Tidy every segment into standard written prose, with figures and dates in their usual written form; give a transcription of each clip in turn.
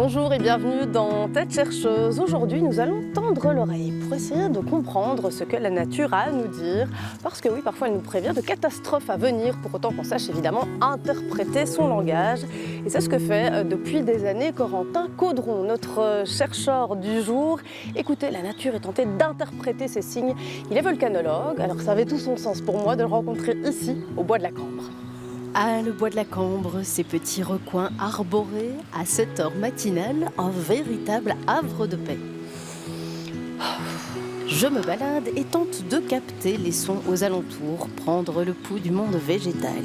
Bonjour et bienvenue dans Tête chercheuse. Aujourd'hui, nous allons tendre l'oreille pour essayer de comprendre ce que la nature a à nous dire. Parce que oui, parfois elle nous prévient de catastrophes à venir, pour autant qu'on sache évidemment interpréter son langage. Et c'est ce que fait depuis des années Corentin Caudron, notre chercheur du jour. Écoutez, la nature est tentée d'interpréter ces signes. Il est volcanologue, alors ça avait tout son sens pour moi de le rencontrer ici, au Bois de la Cambre. Ah, le Bois de la Cambre, ces petits recoins arborés, à cette heure matinale, un véritable havre de paix. Je me balade et tente de capter les sons aux alentours, prendre le pouls du monde végétal.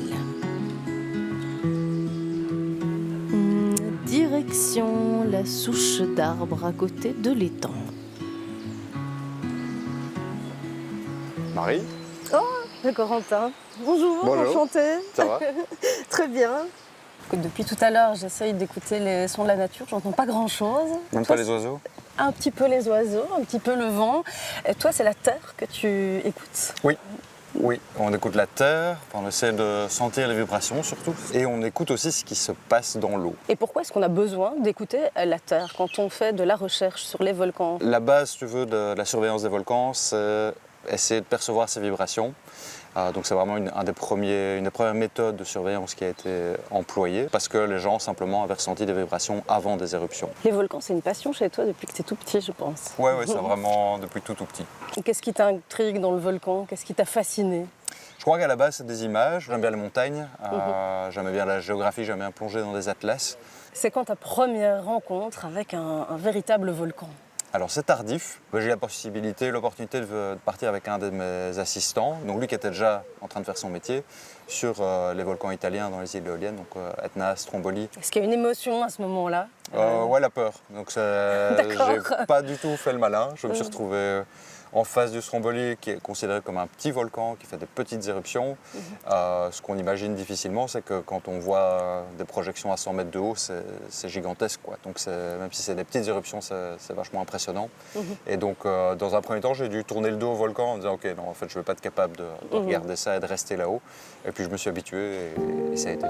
Direction la souche d'arbre à côté de l'étang. Marie? Corentin, bonjour, Bonjour. enchantée. Ça va? Très bien. Depuis tout à l'heure, j'essaye d'écouter les sons de la nature, j'entends pas grand-chose. Même Toi, pas les oiseaux? un petit peu les oiseaux, un petit peu le vent. Et toi, c'est la terre que tu écoutes. Oui, on écoute la terre, on essaie de sentir les vibrations surtout, et on écoute aussi ce qui se passe dans l'eau. Et pourquoi est-ce qu'on a besoin d'écouter la terre quand on fait de la recherche sur les volcans? La base, si tu veux, de la surveillance des volcans, c'est essayer de percevoir ces vibrations. Donc c'est vraiment une des premières méthodes de surveillance qui a été employée, parce que les gens simplement avaient ressenti des vibrations avant des éruptions. Les volcans, c'est une passion chez toi depuis que tu es tout petit, je pense. Oui, c'est vraiment depuis tout petit. Qu'est-ce qui t'intrigue dans le volcan? Qu'est-ce qui t'a fasciné? Je crois qu'à la base, c'est des images. J'aime bien les montagnes, j'aime bien la géographie, j'aime bien plonger dans des atlas. C'est quand ta première rencontre avec un véritable volcan? Alors c'est tardif, j'ai eu la possibilité, l'opportunité de partir avec un de mes assistants, donc lui qui était déjà en train de faire son métier, sur les volcans italiens dans les îles éoliennes, donc Etna, Stromboli. Est-ce qu'il y a une émotion à ce moment-là? Ouais, la peur. Donc j'ai pas du tout fait le malin, je me suis retrouvé en face du Stromboli, qui est considéré comme un petit volcan qui fait des petites éruptions. Ce qu'on imagine difficilement, c'est que quand on voit des projections à 100 mètres de haut, c'est gigantesque, quoi. Donc même si c'est des petites éruptions, c'est vachement impressionnant. Et donc, dans un premier temps, j'ai dû tourner le dos au volcan en me disant « Ok, non, en fait, je ne vais pas être capable de regarder ça et de rester là-haut ». Et puis, je me suis habitué et ça a été.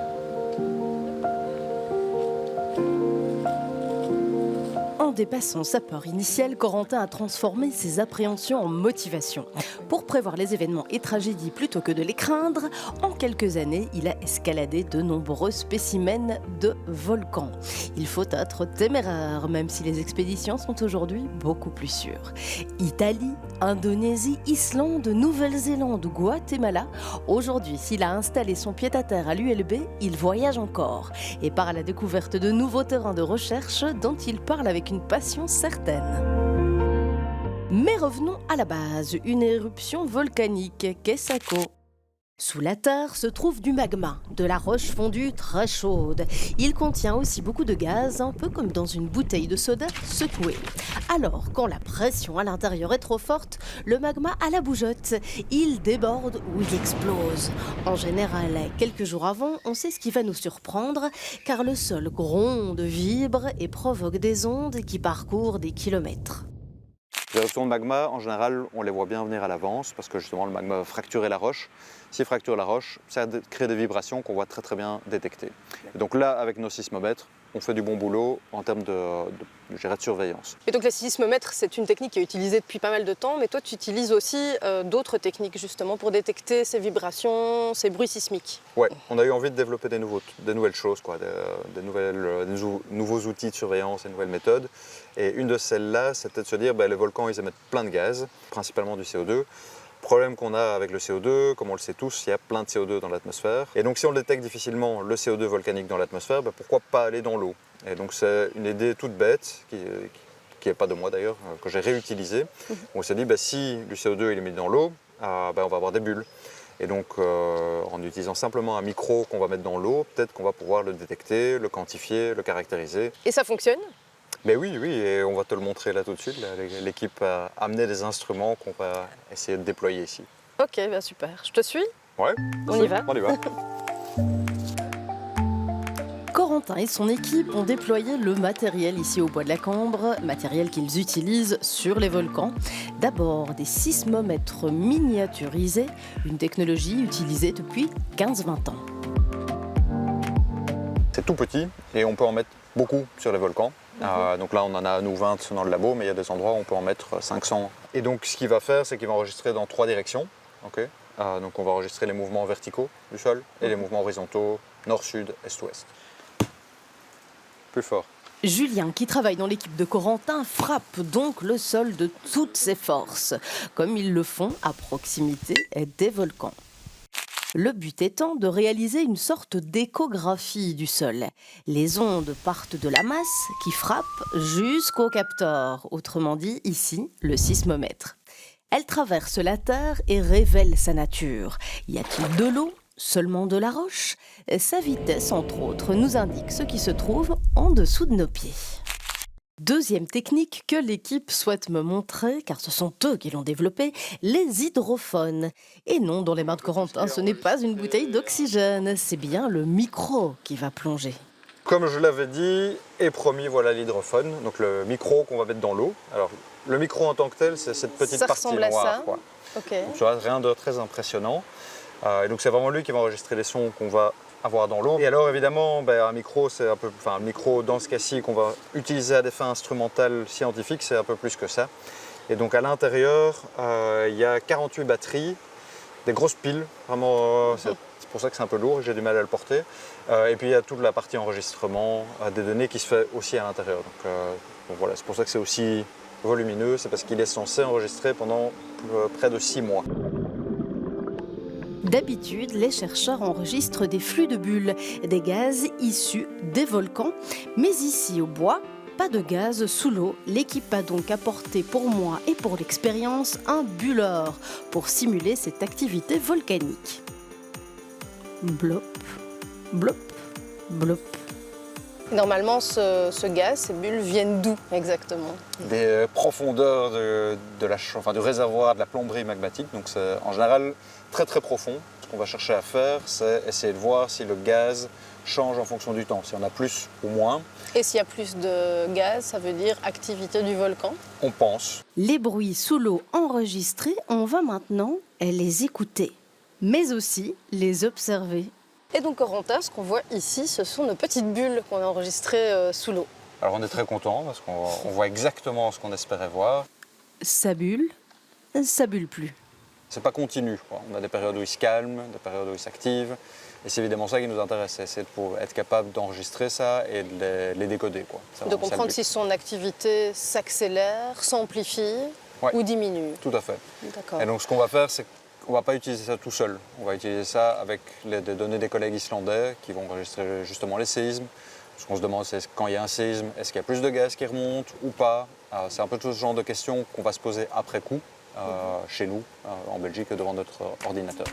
En dépassant sa peur initiale, Corentin a transformé ses appréhensions en motivation. Pour prévoir les événements et tragédies plutôt que de les craindre, en quelques années, il a escaladé de nombreux spécimens de volcans. Il faut être téméraire, même si les expéditions sont aujourd'hui beaucoup plus sûres. Italie, Indonésie, Islande, Nouvelle-Zélande, Guatemala. Aujourd'hui, s'il a installé son pied-à-terre à l'ULB, il voyage encore et part à la découverte de nouveaux terrains de recherche dont il parle avec une passion certaine. Mais revenons à la base, une éruption volcanique, Quesaco. Sous la terre se trouve du magma, de la roche fondue très chaude. Il contient aussi beaucoup de gaz, un peu comme dans une bouteille de soda secouée. Alors, quand la pression à l'intérieur est trop forte, le magma a la bougeotte. Il déborde ou il explose. En général, quelques jours avant, on sait ce qui va nous surprendre, car le sol gronde, vibre et provoque des ondes qui parcourent des kilomètres. Les éruptions de magma, en général, on les voit bien venir à l'avance parce que justement le magma va fracturer la roche. S'il fracture la roche, ça crée des vibrations qu'on voit très bien détecter. Et donc là, avec nos sismomètres, on fait du bon boulot en termes de surveillance. Et donc le sismomètre, c'est une technique qui est utilisée depuis pas mal de temps, mais toi tu utilises aussi d'autres techniques justement pour détecter ces vibrations, ces bruits sismiques. Ouais, on a eu envie de développer des nouvelles choses, des nouveaux outils de surveillance et nouvelles méthodes. Et une de celles-là, c'était de se dire, les volcans, ils émettent plein de gaz, principalement du CO2. Problème qu'on a avec le CO2, comme on le sait tous, il y a plein de CO2 dans l'atmosphère. Et donc si on détecte difficilement le CO2 volcanique dans l'atmosphère, pourquoi pas aller dans l'eau? Et donc c'est une idée toute bête, qui n'est pas de moi d'ailleurs, que j'ai réutilisée. On s'est dit, si le CO2 il est mis dans l'eau, on va avoir des bulles. Et donc en utilisant simplement un micro qu'on va mettre dans l'eau, peut-être qu'on va pouvoir le détecter, le quantifier, le caractériser. Et ça fonctionne? Mais oui, et on va te le montrer là tout de suite. Là, l'équipe a amené des instruments qu'on va essayer de déployer ici. Ok, super. Je te suis? Ouais, On y va. On y va. Corentin et son équipe ont déployé le matériel ici au Bois de la Cambre, matériel qu'ils utilisent sur les volcans. D'abord des sismomètres miniaturisés, une technologie utilisée depuis 15-20 ans. C'est tout petit et on peut en mettre beaucoup sur les volcans. Donc là, on en a, nous, 20 dans le labo, mais il y a des endroits où on peut en mettre 500. Et donc, ce qu'il va faire, c'est qu'il va enregistrer dans 3 directions. Okay. Donc, on va enregistrer les mouvements verticaux du sol et les mouvements horizontaux, nord-sud, est-ouest. Plus fort. Julien, qui travaille dans l'équipe de Corentin, frappe donc le sol de toutes ses forces, comme ils le font à proximité des volcans. Le but étant de réaliser une sorte d'échographie du sol. Les ondes partent de la masse qui frappe jusqu'au capteur, autrement dit ici le sismomètre. Elles traversent la Terre et révèlent sa nature. Y a-t-il de l'eau ? Seulement de la roche ? Sa vitesse, entre autres, nous indique ce qui se trouve en dessous de nos pieds. Deuxième technique que l'équipe souhaite me montrer, car ce sont eux qui l'ont développée, les hydrophones. Et non, dans les mains de Corentin, ce n'est pas une bouteille d'oxygène, c'est bien le micro qui va plonger. Comme je l'avais dit et promis, voilà l'hydrophone, donc le micro qu'on va mettre dans l'eau. Alors, le micro en tant que tel, c'est cette petite partie noire. Ça. Quoi. Okay. Donc, tu vois, rien de très impressionnant. Et donc c'est vraiment lui qui va enregistrer les sons qu'on va avoir dans l'eau. Et alors évidemment, un micro, c'est un peu, un micro dans ce cas-ci qu'on va utiliser à des fins instrumentales scientifiques, c'est un peu plus que ça. Et donc à l'intérieur, il y a 48 batteries, des grosses piles, vraiment, c'est pour ça que c'est un peu lourd, j'ai du mal à le porter. Et puis il y a toute la partie enregistrement des données qui se fait aussi à l'intérieur. Donc voilà, c'est pour ça que c'est aussi volumineux, c'est parce qu'il est censé enregistrer pendant près de 6 mois. D'habitude, les chercheurs enregistrent des flux de bulles, des gaz issus des volcans. Mais ici, au bois, pas de gaz sous l'eau. L'équipe a donc apporté pour moi et pour l'expérience un bulleur pour simuler cette activité volcanique. Blop, blop, blop. Normalement, ce gaz, ces bulles viennent d'où exactement ? Des profondeurs du réservoir de la plomberie magmatique. Donc c'est en général très très profond. Ce qu'on va chercher à faire, c'est essayer de voir si le gaz change en fonction du temps, si on a plus ou moins. Et s'il y a plus de gaz, ça veut dire activité du volcan ? On pense. Les bruits sous l'eau enregistrés, on va maintenant les écouter, mais aussi les observer. Et donc Corentin, ce qu'on voit ici, ce sont nos petites bulles qu'on a enregistrées sous l'eau. Alors on est très content parce qu'on voit exactement ce qu'on espérait voir. Ça bulle plus. C'est pas continu, quoi. On a des périodes où il se calme, des périodes où il s'active. Et c'est évidemment ça qui nous intéresse, c'est pour être capable d'enregistrer ça et de les décoder, quoi. De comprendre si son activité s'accélère, s'amplifie ou diminue. Tout à fait. D'accord. Et donc ce qu'on va faire, c'est qu'on ne va pas utiliser ça tout seul. On va utiliser ça avec des données des collègues islandais qui vont enregistrer justement les séismes. Ce qu'on se demande, c'est quand il y a un séisme, est-ce qu'il y a plus de gaz qui remonte ou pas ? C'est un peu tout ce genre de questions qu'on va se poser après coup, chez nous, en Belgique, devant notre ordinateur.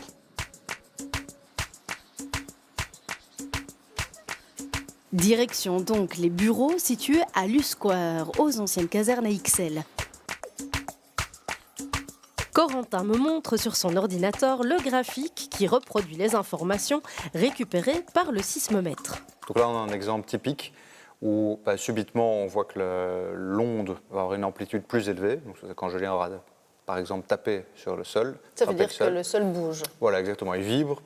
Direction donc les bureaux situés à Lusquare, aux anciennes casernes à Ixelles. Corentin me montre sur son ordinateur le graphique qui reproduit les informations récupérées par le sismomètre. Donc là, on a un exemple typique où subitement, on voit que l'onde va avoir une amplitude plus élevée. Donc, quand Julien aura, par exemple, tapé sur le sol. Ça veut dire que le sol bouge. Voilà, exactement. Il vibre,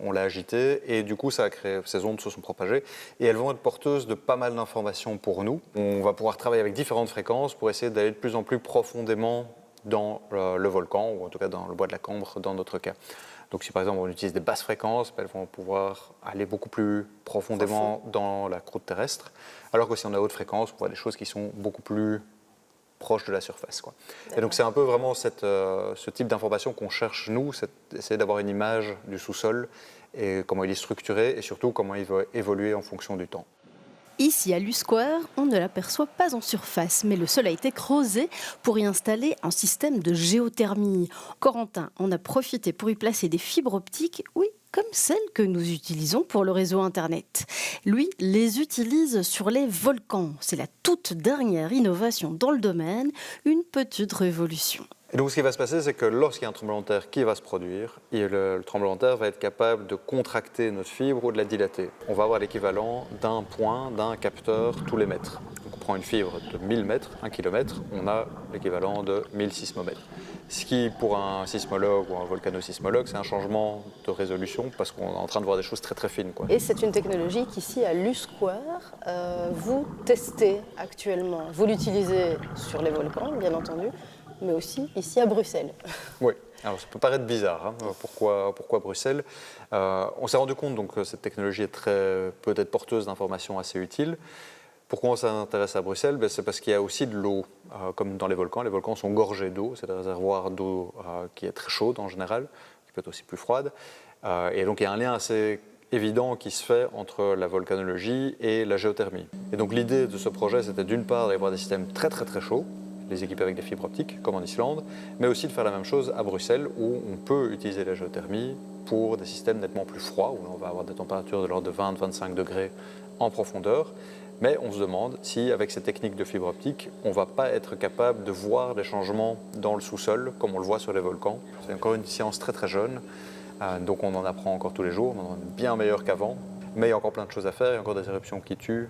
on l'a agité. Et du coup, ça a créé, ces ondes se sont propagées. Et elles vont être porteuses de pas mal d'informations pour nous. On va pouvoir travailler avec différentes fréquences pour essayer d'aller de plus en plus profondément dans le volcan, ou en tout cas dans le bois de la Cambre, dans notre cas. Donc si par exemple on utilise des basses fréquences, elles vont pouvoir aller beaucoup plus profondément dans la croûte terrestre, alors que si on a haute fréquence, on voit des choses qui sont beaucoup plus proches de la surface, quoi. Et donc c'est un peu vraiment ce type d'information qu'on cherche nous, c'est d'essayer d'avoir une image du sous-sol, et comment il est structuré, et surtout comment il va évoluer en fonction du temps. Ici, à Lusquare, on ne l'aperçoit pas en surface, mais le sol a été creusé pour y installer un système de géothermie. Corentin en a profité pour y placer des fibres optiques, oui, comme celles que nous utilisons pour le réseau Internet. Lui les utilise sur les volcans. C'est la toute dernière innovation dans le domaine, une petite révolution. Et donc ce qui va se passer, c'est que lorsqu'il y a un tremblement de terre qui va se produire, le tremblement de terre va être capable de contracter notre fibre ou de la dilater. On va avoir l'équivalent d'un point, d'un capteur tous les mètres. Donc on prend une fibre de 1000 mètres, 1 km, on a l'équivalent de 1000 sismomètres. Ce qui, pour un sismologue ou un volcanosismologue, c'est un changement de résolution parce qu'on est en train de voir des choses très très fines, quoi. Et c'est une technologie qu'ici, à l'USquare, vous testez actuellement. Vous l'utilisez sur les volcans, bien entendu, mais aussi ici à Bruxelles. Oui, alors ça peut paraître bizarre, hein. Pourquoi Bruxelles? On s'est rendu compte donc, que cette technologie est peut-être porteuse d'informations assez utiles. Pourquoi on s'intéresse à Bruxelles? C'est parce qu'il y a aussi de l'eau, comme dans les volcans sont gorgés d'eau, c'est un réservoir d'eau qui est très chaude en général, qui peut être aussi plus froide. Et donc il y a un lien assez évident qui se fait entre la volcanologie et la géothermie. Et donc l'idée de ce projet, c'était d'une part d'avoir des systèmes très très très chauds, les équiper avec des fibres optiques, comme en Islande, mais aussi de faire la même chose à Bruxelles, où on peut utiliser la géothermie pour des systèmes nettement plus froids, où on va avoir des températures de l'ordre de 20-25 degrés en profondeur. Mais on se demande si, avec ces techniques de fibre optique, on ne va pas être capable de voir des changements dans le sous-sol, comme on le voit sur les volcans. C'est encore une science très très jeune, donc on en apprend encore tous les jours, on est bien meilleur qu'avant. Mais il y a encore plein de choses à faire, il y a encore des éruptions qui tuent.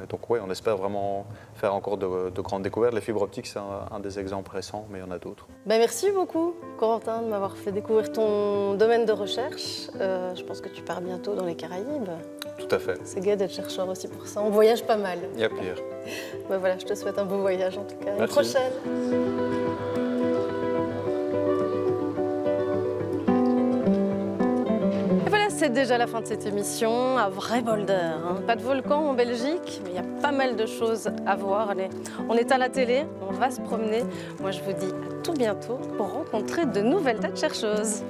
Donc oui, on espère vraiment faire encore de grandes découvertes. Les fibres optiques, c'est un des exemples récents, mais il y en a d'autres. Ben merci beaucoup, Corentin, de m'avoir fait découvrir ton domaine de recherche. Je pense que tu pars bientôt dans les Caraïbes. Tout à fait. C'est gai d'être chercheur aussi pour ça. On voyage pas mal. Il y a pire. Ben voilà, je te souhaite un beau voyage en tout cas. À une Merci. prochaine. Et voilà, c'est déjà la fin de cette émission. Un vrai boulder, hein. Pas de volcan en Belgique, mais il y a pas mal de choses à voir. Allez, on est à la télé, on va se promener. Moi, je vous dis à tout bientôt pour rencontrer de nouvelles têtes chercheuses.